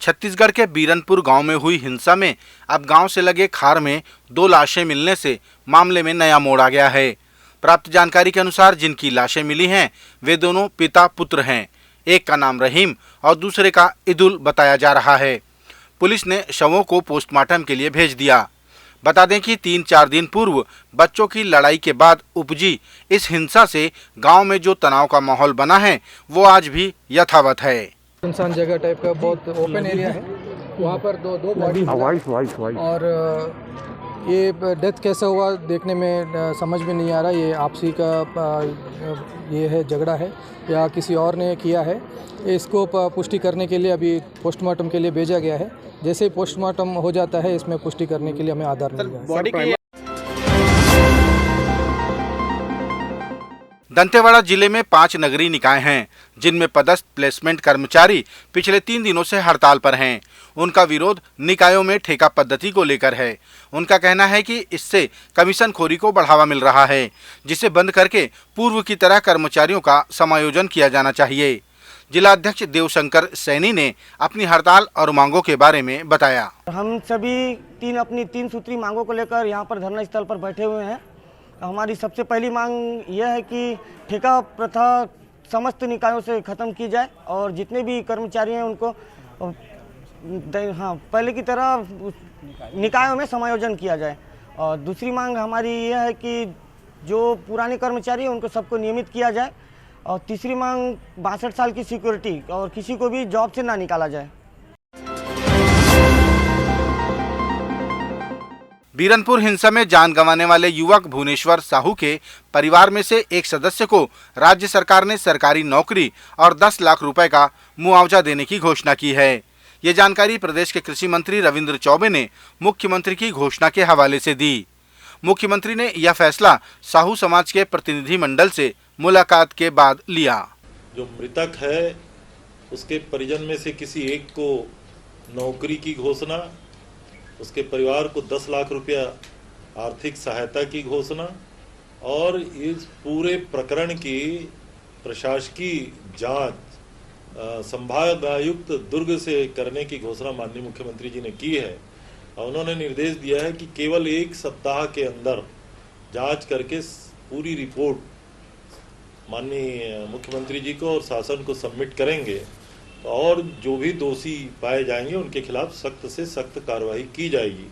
छत्तीसगढ़ के बीरनपुर गांव में हुई हिंसा में अब गांव से लगे खार में 2 लाशें मिलने से मामले में नया मोड़ आ गया है। प्राप्त जानकारी के अनुसार जिनकी लाशें मिली हैं वे दोनों पिता पुत्र हैं। एक का नाम रहीम और दूसरे का इदुल बताया जा रहा है। पुलिस ने शवों को पोस्टमार्टम के लिए भेज दिया। बता दें कि 3-4 दिन पूर्व बच्चों की लड़ाई के बाद उपजी इस हिंसा से गांव में जो तनाव का माहौल बना है वो आज भी यथावत है। सुनसान जगह टाइप का बहुत ओपन एरिया है, वहाँ पर दो बॉडी और ये डेथ कैसा हुआ देखने में समझ में नहीं आ रहा। ये आपसी का ये है झगड़ा है या किसी और ने किया है, इसको पुष्टि करने के लिए अभी पोस्टमार्टम के लिए भेजा गया है। जैसे ही पोस्टमार्टम हो जाता है इसमें पुष्टि करने के लिए हमें आधार मिलेगा। दंतेवाड़ा जिले में 5 नगरीय निकाय हैं जिनमें पदस्थ प्लेसमेंट कर्मचारी पिछले 3 दिनों से हड़ताल पर हैं। उनका विरोध निकायों में ठेका पद्धति को लेकर है। उनका कहना है कि इससे कमीशनखोरी को बढ़ावा मिल रहा है, जिसे बंद करके पूर्व की तरह कर्मचारियों का समायोजन किया जाना चाहिए। जिला अध्यक्ष देवशंकर सैनी ने अपनी हड़ताल और मांगों के बारे में बताया। हम सभी अपनी 3 सूत्री मांगों को लेकर यहाँ पर धरना स्थल पर बैठे हुए हैं। हमारी सबसे पहली मांग यह है कि ठेका प्रथा समस्त निकायों से ख़त्म की जाए और जितने भी कर्मचारी हैं उनको पहले की तरह निकायों में समायोजन किया जाए। और दूसरी मांग हमारी यह है कि जो पुराने कर्मचारी हैं उनको सबको नियमित किया जाए। और तीसरी मांग 62 साल की सिक्योरिटी और किसी को भी जॉब से ना निकाला जाए। बीरनपुर हिंसा में जान गंवाने वाले युवक भुवनेश्वर साहू के परिवार में से एक सदस्य को राज्य सरकार ने सरकारी नौकरी और 10 लाख रुपए का मुआवजा देने की घोषणा की है। ये जानकारी प्रदेश के कृषि मंत्री रविंद्र चौबे ने मुख्यमंत्री की घोषणा के हवाले से दी। मुख्यमंत्री ने यह फैसला साहू समाज के प्रतिनिधि मंडल से मुलाकात के बाद लिया। जो मृतक है उसके परिजन में से किसी एक को नौकरी की घोषणा, उसके परिवार को 10 लाख रुपया आर्थिक सहायता की घोषणा और इस पूरे प्रकरण की प्रशासकीय जांच संभागायुक्त दुर्ग से करने की घोषणा माननीय मुख्यमंत्री जी ने की है। और उन्होंने निर्देश दिया है कि केवल 1 सप्ताह के अंदर जांच करके पूरी रिपोर्ट माननीय मुख्यमंत्री जी को और शासन को सबमिट करेंगे और जो भी दोषी पाए जाएंगे उनके खिलाफ सख्त से सख्त कार्रवाई की जाएगी।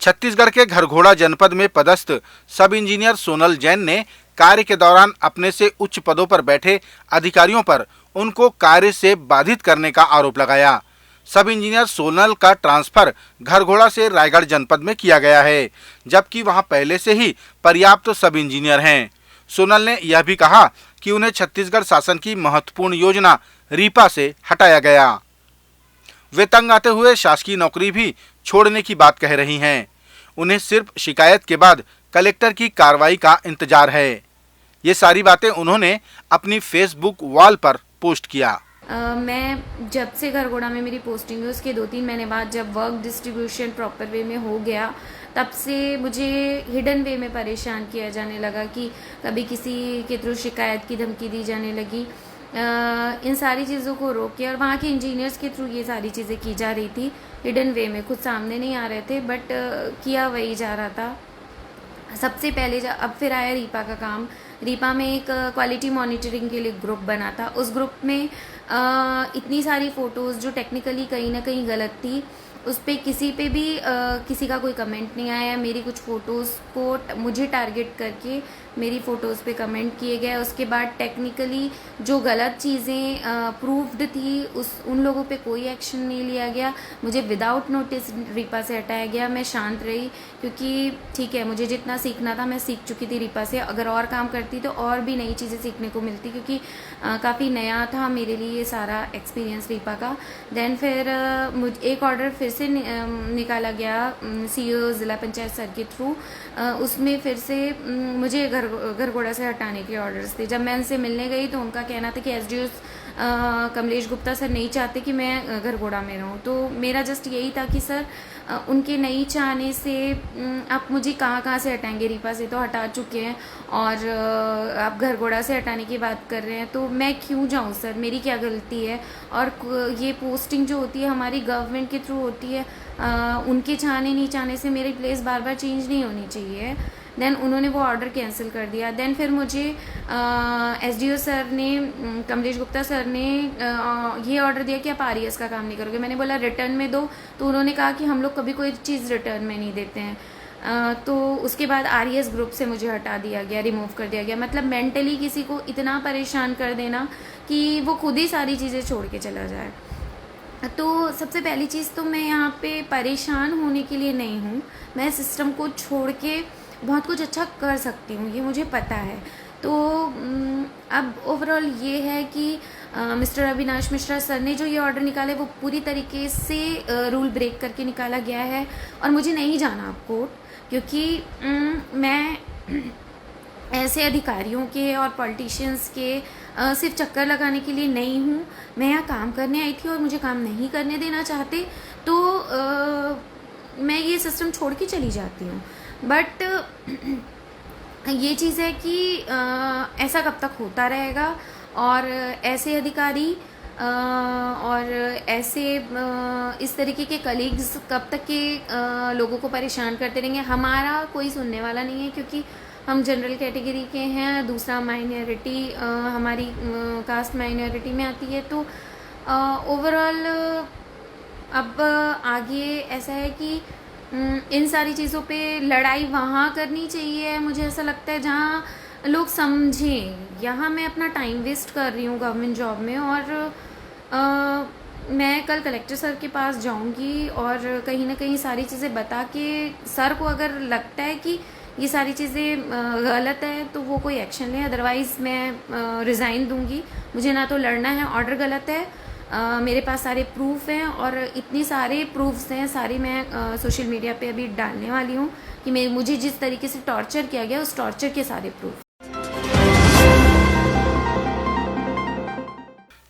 छत्तीसगढ़ के घरघोड़ा जनपद में पदस्थ सब इंजीनियर सोनल जैन ने कार्य के दौरान अपने से उच्च पदों पर बैठे अधिकारियों पर उनको कार्य से बाधित करने का आरोप लगाया। सब इंजीनियर सोनल का ट्रांसफर घरघोड़ा से रायगढ़ जनपद में किया गया है, जबकि वहां पहले से ही पर्याप्त सब इंजीनियर हैं। सोनल ने यह भी कहा कि उन्हें छत्तीसगढ़ शासन की महत्वपूर्ण योजना रीपा से हटाया गया। वे तंग आते हुए शासकीय नौकरी भी छोड़ने की बात कह रही हैं। उन्हें सिर्फ शिकायत के बाद कलेक्टर की कार्रवाई का इंतजार है। ये सारी बातें उन्होंने अपनी फेसबुक वॉल पर पोस्ट किया। मैं जब से घरघोड़ा में मेरी पोस्टिंग हुई उसके 2-3 महीने बाद जब वर्क डिस्ट्रीब्यूशन प्रॉपर वे में हो गया, तब से मुझे हिडन वे में परेशान किया जाने लगा कि कभी किसी के थ्रू शिकायत की धमकी दी जाने लगी। इन सारी चीज़ों को रोक के और वहाँ के इंजीनियर्स के थ्रू ये सारी चीज़ें की जा रही थी हिडन वे में, खुद सामने नहीं आ रहे थे बट किया वही जा रहा था। सबसे पहले अब फिर आया रीपा का काम। रीपा में एक क्वालिटी मॉनिटरिंग के लिए ग्रुप बना था। उस ग्रुप में इतनी सारी फ़ोटोज़ जो टेक्निकली कहीं ना कहीं गलत थी, उस पर किसी पे भी किसी का कोई कमेंट नहीं आया। मेरी कुछ फ़ोटोज़ को मुझे टारगेट करके मेरी फ़ोटोज़ पे कमेंट किए गए। उसके बाद टेक्निकली जो गलत चीज़ें प्रूव्ड थी उन लोगों पे कोई एक्शन नहीं लिया गया। मुझे विदाउट नोटिस रीपा से हटाया गया। मैं शांत रही क्योंकि ठीक है, मुझे जितना सीखना था मैं सीख चुकी थी रीपा से। अगर और काम करती तो और भी नई चीज़ें सीखने को मिलती, क्योंकि काफ़ी नया था मेरे लिए ये सारा एक्सपीरियंस रीपा का। देन फिर एक ऑर्डर फिर फिर से निकाला गया सीईओ ज़िला पंचायत सर के थ्रू। उसमें फिर से मुझे घरघोड़ा से हटाने के ऑर्डर्स थे। जब मैं उनसे मिलने गई तो उनका कहना था कि एसडीओ कमलेश गुप्ता सर नहीं चाहते कि मैं घरघोड़ा में रहूं। तो मेरा जस्ट यही था कि सर उनके नहीं चाहने से आप मुझे कहाँ से हटाएंगे। रीपा से तो हटा चुके हैं और आप घरघोड़ा से हटाने की बात कर रहे हैं, तो मैं क्यों जाऊं सर, मेरी क्या गलती है। और ये पोस्टिंग जो होती है हमारी गवर्नमेंट के थ्रू होती है, उनके चाहने नहीं चाहने से मेरी प्लेस बार बार चेंज नहीं होनी चाहिए। देन उन्होंने वो ऑर्डर कैंसिल कर दिया। देन फिर मुझे एसडीओ सर ने, कमलेश गुप्ता सर ने ये ऑर्डर दिया कि आप आरईएस का काम नहीं करोगे। मैंने बोला रिटर्न में दो, तो उन्होंने कहा कि हम लोग कभी कोई चीज़ रिटर्न में नहीं देते हैं। तो उसके बाद आरईएस ग्रुप से मुझे हटा दिया गया, रिमूव कर दिया गया। मतलब मेंटली किसी को इतना परेशान कर देना कि वो खुद ही सारी चीज़ें छोड़ के चला जाए। तो सबसे पहली चीज़ तो मैं यहाँ पे परेशान होने के लिए नहीं हूँ, मैं सिस्टम को छोड़ के बहुत कुछ अच्छा कर सकती हूँ, ये मुझे पता है। तो अब ओवरऑल ये है कि मिस्टर अविनाश मिश्रा सर ने जो ये ऑर्डर निकाले वो पूरी तरीके से रूल ब्रेक करके निकाला गया है और मुझे नहीं जाना अब कोर्ट, क्योंकि मैं ऐसे अधिकारियों के और पॉलिटिशियंस के सिर्फ चक्कर लगाने के लिए नहीं हूँ। मैं यहाँ काम करने आई थी और मुझे काम नहीं करने देना चाहते तो मैं ये सिस्टम छोड़ के चली जाती हूँ। बट ये चीज़ है कि ऐसा कब तक होता रहेगा और ऐसे अधिकारी और ऐसे इस तरीके के कलीग्स कब तक के लोगों को परेशान करते रहेंगे। हमारा कोई सुनने वाला नहीं है, क्योंकि हम जनरल कैटेगरी के हैं। दूसरा माइनॉरिटी, हमारी कास्ट माइनॉरिटी में आती है। तो ओवरऑल अब आगे ऐसा है कि इन सारी चीज़ों पे लड़ाई वहाँ करनी चाहिए, मुझे ऐसा लगता है, जहाँ लोग समझें। यहाँ मैं अपना टाइम वेस्ट कर रही हूँ गवर्नमेंट जॉब में और मैं कल कलेक्टर सर के पास जाऊँगी और कहीं ना कहीं सारी चीज़ें बता के सर को अगर लगता है कि ये सारी चीज़ें गलत है तो वो कोई एक्शन लें, अदरवाइज़ मैं रिज़ाइन दूंगी। मुझे ना तो लड़ना है, ऑर्डर गलत है, मेरे पास सारे प्रूफ हैं और इतनी सारे प्रूफ्स हैं, सारे मैं सोशल मीडिया पे अभी डालने वाली हूँ कि मुझे जिस तरीके से टॉर्चर किया गया उस टॉर्चर के सारे प्रूफ।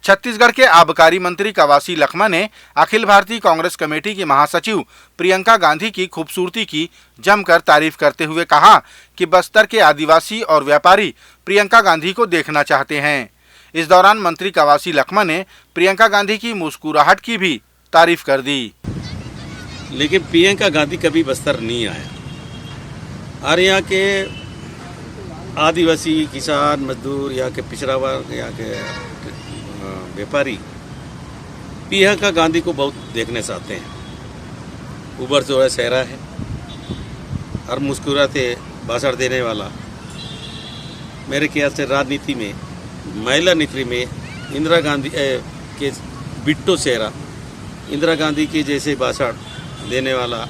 छत्तीसगढ़ के आबकारी मंत्री कवासी लखमा ने अखिल भारतीय कांग्रेस कमेटी की महासचिव प्रियंका गांधी की खूबसूरती की जमकर तारीफ करते हुए कहा कि बस्तर के आदिवासी और व्यापारी प्रियंका गांधी को देखना चाहते हैं। इस दौरान मंत्री कवासी लखमा ने प्रियंका गांधी की मुस्कुराहट की भी तारीफ कर दी। लेकिन प्रियंका गांधी कभी बस्तर नहीं आया और यहाँ के आदिवासी, किसान, मजदूर, यहाँ के पिछड़ा वर्ग, यहाँ के व्यापारी प्रियंका गांधी को बहुत देखने चाहते हैं। उबर जो है चेहरा है और मुस्कुराते भाषण देने वाला। मेरे ख्याल से राजनीति में, महिला नीति में इंदिरा गांधी के बिट्टो चेहरा, इंदिरा गांधी के जैसे भाषण देने वाला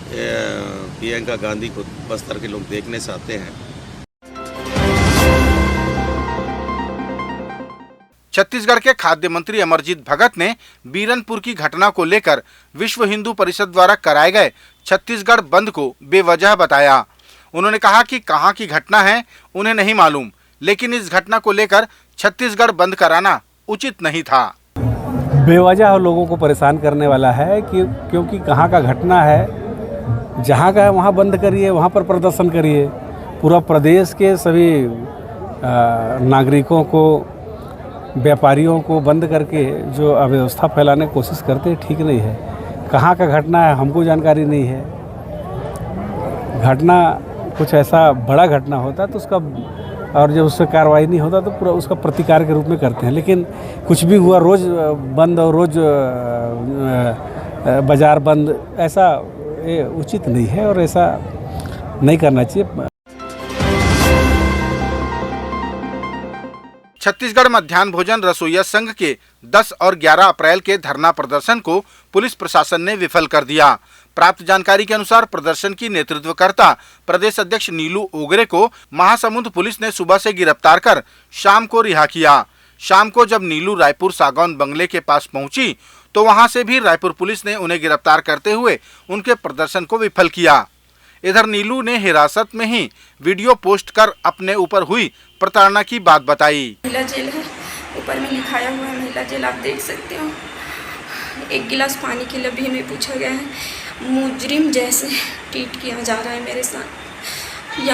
प्रियंका गांधी को बस्तर के लोग देखने चाहते हैं। छत्तीसगढ़ के खाद्य मंत्री अमरजीत भगत ने बीरनपुर की घटना को लेकर विश्व हिंदू परिषद द्वारा कराए गए छत्तीसगढ़ बंद को बेवजह बताया। उन्होंने कहा कि कहां की घटना है उन्हें नहीं मालूम, लेकिन इस घटना को लेकर छत्तीसगढ़ बंद कराना उचित नहीं था। बेवजह लोगों को परेशान करने वाला है कि क्योंकि कहाँ का घटना है, जहाँ का है वहाँ बंद करिए, वहाँ पर प्रदर्शन करिए। पूरा प्रदेश के सभी नागरिकों को, व्यापारियों को बंद करके जो अव्यवस्था फैलाने की कोशिश करते हैं, ठीक नहीं है। कहाँ का घटना है हमको जानकारी नहीं है। घटना कुछ ऐसा बड़ा घटना होता तो उसका, और जब उससे कार्रवाई नहीं होता तो पूरा उसका प्रतिकार के रूप में करते हैं। लेकिन कुछ भी हुआ, रोज़ बंद और रोज़ बाज़ार बंद, ऐसा ये उचित नहीं है और ऐसा नहीं करना चाहिए। छत्तीसगढ़ मध्याह्न भोजन रसोइया संघ के 10 और 11 अप्रैल के धरना प्रदर्शन को पुलिस प्रशासन ने विफल कर दिया। प्राप्त जानकारी के अनुसार प्रदर्शन की नेतृत्वकर्ता प्रदेश अध्यक्ष नीलू ओगरे को महासमुंद पुलिस ने सुबह से गिरफ्तार कर शाम को रिहा किया। शाम को जब नीलू रायपुर सागौन बंगले के पास पहुंची तो वहां से भी रायपुर पुलिस ने उन्हें गिरफ्तार करते हुए उनके प्रदर्शन को विफल किया। इधर नीलू ने हिरासत में ही वीडियो पोस्ट कर अपने ऊपर हुई प्रताड़ना की बात बताई। महिला जेल है, ऊपर में लिखाया हुआ है महिला जेल, आप देख सकते हो। एक गिलास पानी के लिए भी हमें पूछा गया है। मुजरिम जैसे ट्रीट किया जा रहा है मेरे साथ।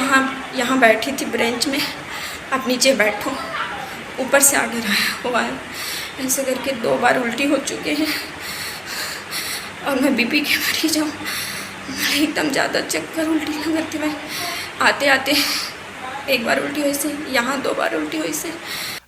यहाँ बैठी थी ब्रेंच में, आप नीचे बैठो, ऊपर से आगे हुआ है। ऐसे करके 2 बार उल्टी हो चुके हैं और मैं बीपी के मरीज हूँ। एकदम ज़्यादा चक्कर उल्टी लगती है। आते आते 1 बार उल्टी हुई से, यहाँ 2 बार उल्टी हुई से।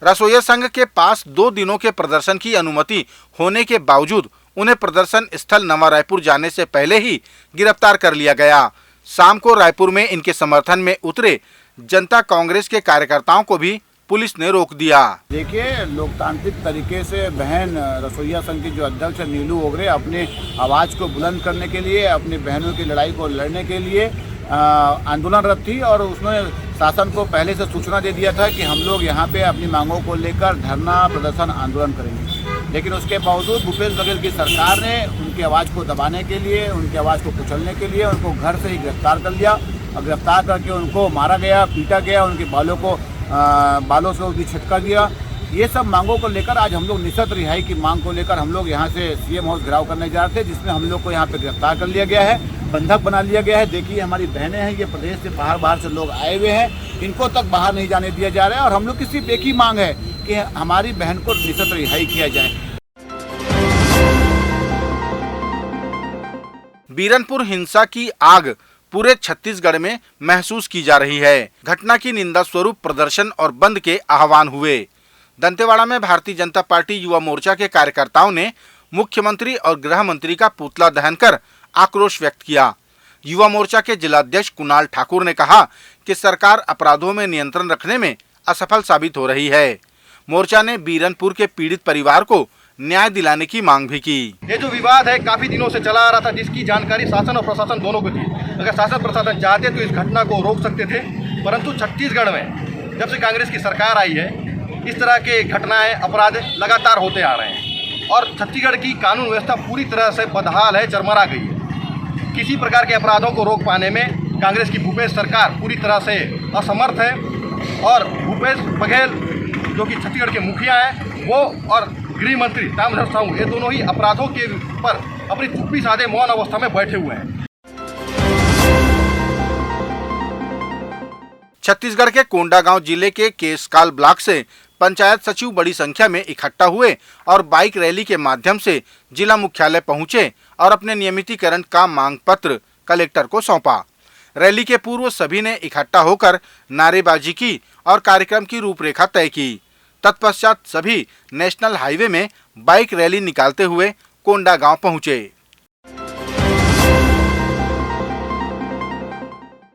रसोइया संघ के पास 2 दिनों के प्रदर्शन की अनुमति होने के बावजूद उन्हें प्रदर्शन स्थल नवा रायपुर जाने से पहले ही गिरफ्तार कर लिया गया। शाम को रायपुर में इनके समर्थन में उतरे जनता कांग्रेस के कार्यकर्ताओं को भी पुलिस ने रोक दिया। देखिए, लोकतांत्रिक तरीके से बहन रसोइया संघ की जो अध्यक्ष है नीलू ओगरे अपने आवाज़ को बुलंद करने के लिए, अपनी बहनों की लड़ाई को लड़ने के लिए आंदोलनरत थी और उसने शासन को पहले से सूचना दे दिया था कि हम लोग यहाँ पे अपनी मांगों को लेकर धरना प्रदर्शन आंदोलन करेंगे। लेकिन उसके बावजूद भूपेश बघेल की सरकार ने उनकी आवाज़ को दबाने के लिए, उनकी आवाज़ को कुचलने के लिए उनको घर से ही गिरफ्तार कर लिया और गिरफ्तार करके उनको मारा गया, पीटा गया, उनके बालों से उनकी छटका दिया। ये सब मांगों को लेकर आज हम लोग निशर्त रिहाई की मांग को लेकर हम लोग यहाँ से सीएम हाउस घेराव करने जा रहे थे, जिसमें हम लोग को यहाँ पे गिरफ्तार कर लिया गया है, बंधक बना लिया गया है। देखिए, हमारी बहनें हैं, ये प्रदेश से बाहर से लोग आए हुए हैं, इनको तक बाहर नहीं जाने दिया जा रहा है और हम लोग की सिर्फ एक ही मांग है कि हमारी बहन को निशर्त रिहाई किया जाए। बीरनपुर हिंसा की आग पूरे छत्तीसगढ़ में महसूस की जा रही है। घटना की निंदा स्वरूप प्रदर्शन और बंद के आह्वान हुए। दंतेवाड़ा में भारतीय जनता पार्टी युवा मोर्चा के कार्यकर्ताओं ने मुख्यमंत्री और गृह मंत्री का पुतला दहन कर आक्रोश व्यक्त किया। युवा मोर्चा के जिलाध्यक्ष कुणाल ठाकुर ने कहा कि सरकार अपराधों में नियंत्रण रखने में असफल साबित हो रही है। मोर्चा ने बीरनपुर के पीड़ित परिवार को न्याय दिलाने की मांग भी की। ये जो विवाद है काफी दिनों से चला आ रहा था, जिसकी जानकारी शासन और प्रशासन दोनों को थी। अगर शासन प्रशासन चाहते तो इस घटना को रोक सकते थे, परंतु छत्तीसगढ़ में जब से कांग्रेस की सरकार आई है इस तरह के घटनाएं, अपराध लगातार होते आ रहे हैं और छत्तीसगढ़ की कानून व्यवस्था पूरी तरह से बदहाल है, चरमरा गई है। किसी प्रकार के अपराधों को रोक पाने में कांग्रेस की भूपेश सरकार पूरी तरह से असमर्थ है और भूपेश बघेल जो कि छत्तीसगढ़ के मुखिया हैं, वो और गृह मंत्री ताम्रध्वज साहू, ये दोनों ही अपराधों के ऊपर अपनी चुप्पी साधे मौन अवस्था में बैठे हुए हैं। छत्तीसगढ़ के कोंडागांव जिले के केशकाल ब्लॉक से पंचायत सचिव बड़ी संख्या में इकट्ठा हुए और बाइक रैली के माध्यम से जिला मुख्यालय पहुंचे और अपने नियमितीकरण का मांग पत्र कलेक्टर को सौंपा। रैली के पूर्व सभी ने इकट्ठा होकर नारेबाजी की और कार्यक्रम की रूपरेखा तय की। तत्पश्चात सभी नेशनल हाईवे में बाइक रैली निकालते हुए कोंडागांव पहुंचे।